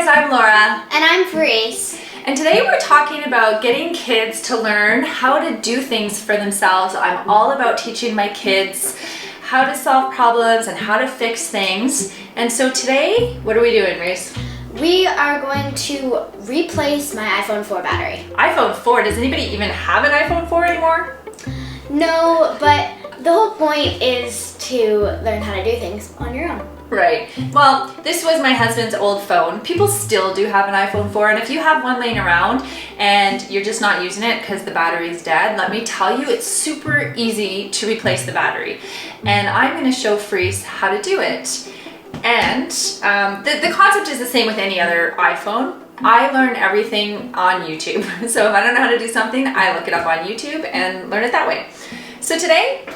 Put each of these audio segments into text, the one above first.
guys, I'm Laura. And I'm Grace. And today we're talking about getting kids to learn how to do things for themselves. I'm all about teaching my kids how to solve problems and how to fix things. And so today, what are we doing, Grace? We are going to replace my iPhone 4 battery. iPhone 4, does anybody even have an iPhone 4 anymore? No, but the whole point is to learn how to do things on your own. Right. Well, this was my husband's old phone. People still do have an iPhone 4, and if you have one laying around and you're just not using it because the battery's dead, let me tell you, it's super easy to replace the battery. And I'm going to show Freeze how to do it. And the concept is the same with any other iPhone. I learn everything on YouTube. So if I don't know how to do something, I look it up on YouTube and learn it that way. So today,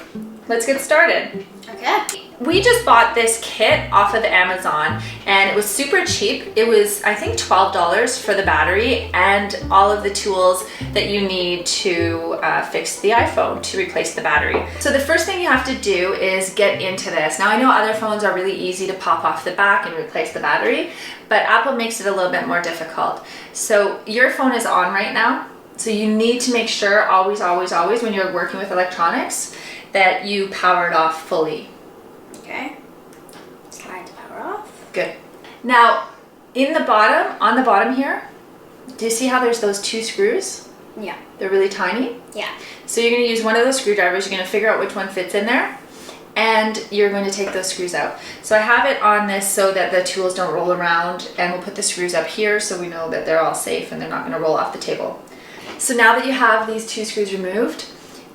let's get started. Okay. We just bought this kit off of Amazon and it was super cheap. It was, I think, $12 for the battery and all of the tools that you need to fix the iPhone, to replace the battery. So the first thing you have to do is get into this. Now I know other phones are really easy to pop off the back and replace the battery, but Apple makes it a little bit more difficult. So your phone is on right now. So you need to make sure always, always, always when you're working with electronics that you power it off fully. Okay. Time to power off. Good. Now, on the bottom here, do you see how there's those two screws? Yeah. They're really tiny. Yeah. So you're going to use one of those screwdrivers. You're going to figure out which one fits in there, and you're going to take those screws out. So I have it on this so that the tools don't roll around, and we'll put the screws up here so we know that they're all safe and they're not going to roll off the table. So now that you have these two screws removed,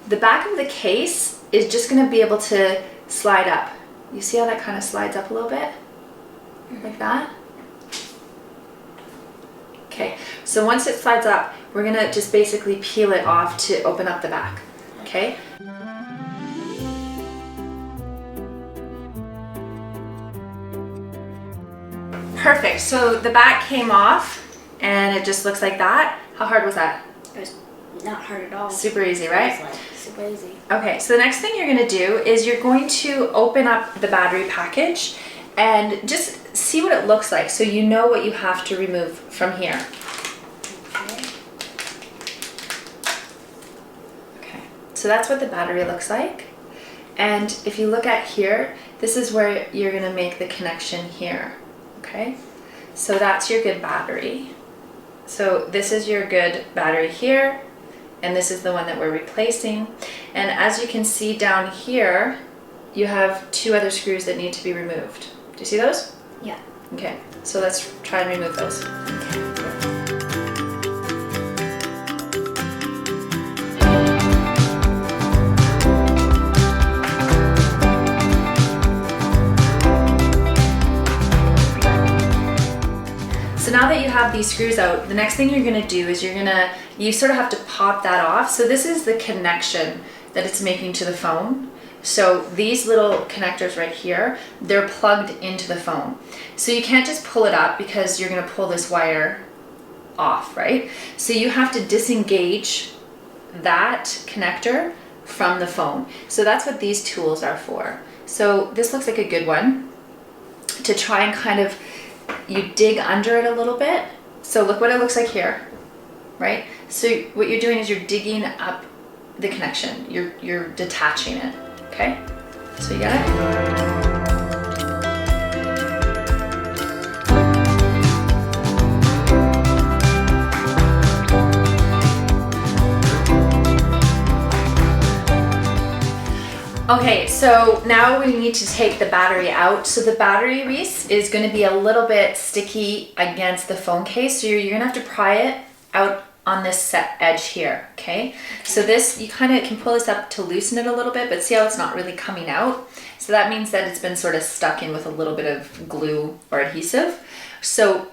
the back of the case is just going to be able to slide up. You see how that kind of slides up a little bit? Like that? Okay, so once it slides up, we're going to just basically peel it off to open up the back. Okay? Perfect, so the back came off and it just looks like that. How hard was that? It was not hard at all. Super easy, right? It was like super easy. Okay, so the next thing you're going to do is you're going to open up the battery package and just see what it looks like so you know what you have to remove from here. Okay. Okay, so that's what the battery looks like. And if you look at here, this is where you're going to make the connection here. Okay, so that's your good battery. So this is your good battery here, and this is the one that we're replacing. And as you can see down here, you have two other screws that need to be removed. Do you see those? Yeah. Okay, so let's try and remove those. So now that you have these screws out, the next thing you're going to do is you sort of have to pop that off. So this is the connection that it's making to the phone. So these little connectors right here, they're plugged into the phone. So you can't just pull it up because you're going to pull this wire off, right? So you have to disengage that connector from the phone. So that's what these tools are for. So this looks like a good one to try and kind of, you dig under it a little bit. So look what it looks like here, right? So what you're doing is you're digging up the connection. You're detaching it, okay? So you got it? Okay, so now we need to take the battery out. So the battery, Reese, is going to be a little bit sticky against the phone case. So you're going to have to pry it out on this set edge here, okay? So this, you kind of can pull this up to loosen it a little bit, but see how it's not really coming out? So that means that it's been sort of stuck in with a little bit of glue or adhesive. So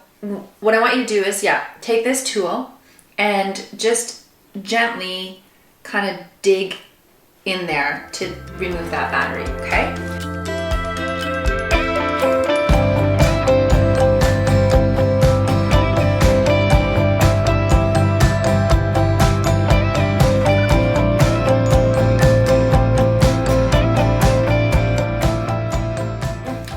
what I want you to do is, take this tool and just gently kind of dig in there to remove that battery, okay?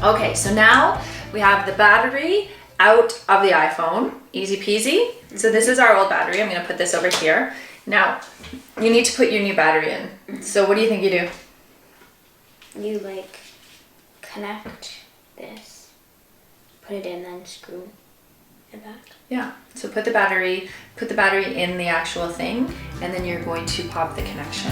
Okay, so now we have the battery out of the iPhone. Easy peasy. So this is our old battery. I'm gonna put this over here. Now, you need to put your new battery in. So what do you think you do? You like connect this, put it in, then screw it back. Yeah. So put the battery in the actual thing, and then you're going to pop the connection.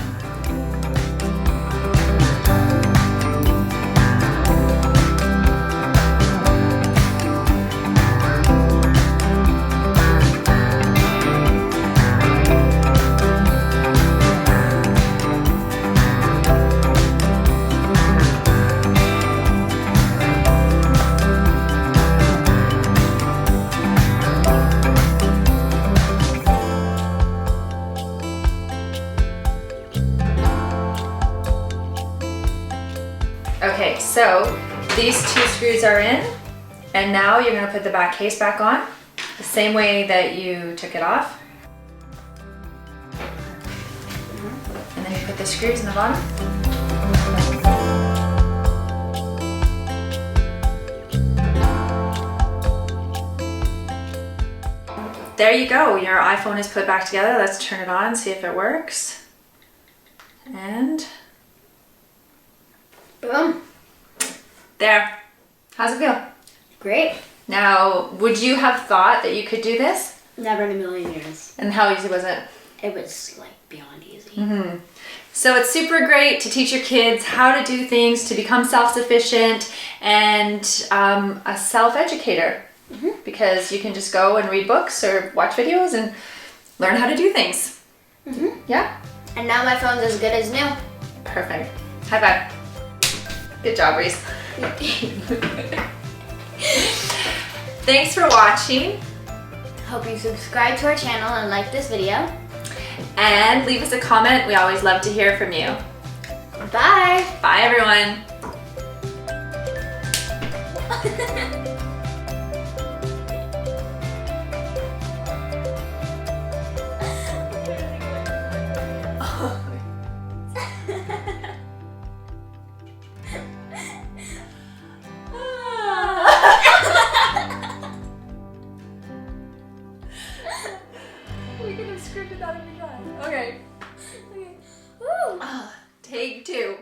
Okay, so these 2 screws are in, and now you're gonna put the back case back on, the same way that you took it off. And then you put the screws in the bottom. There you go, your iPhone is put back together. Let's turn it on, see if it works. And Boom. there. How's it feel? Great. Now, would you have thought that you could do this? Never in a million years. And how easy was it? It was like beyond easy. Mm-hmm. So it's super great to teach your kids how to do things, to become self-sufficient, and a self-educator. Mm-hmm. Because you can just go and read books or watch videos and learn how to do things. Mm-hmm. Yeah? And now my phone's as good as new. Perfect. High five. Good job, Reese. Thanks for watching. Hope you subscribe to our channel and like this video. And leave us a comment. We always love to hear from you. Bye. Bye, everyone. We could have scripted that if we tried. Okay. Woo. Take 2.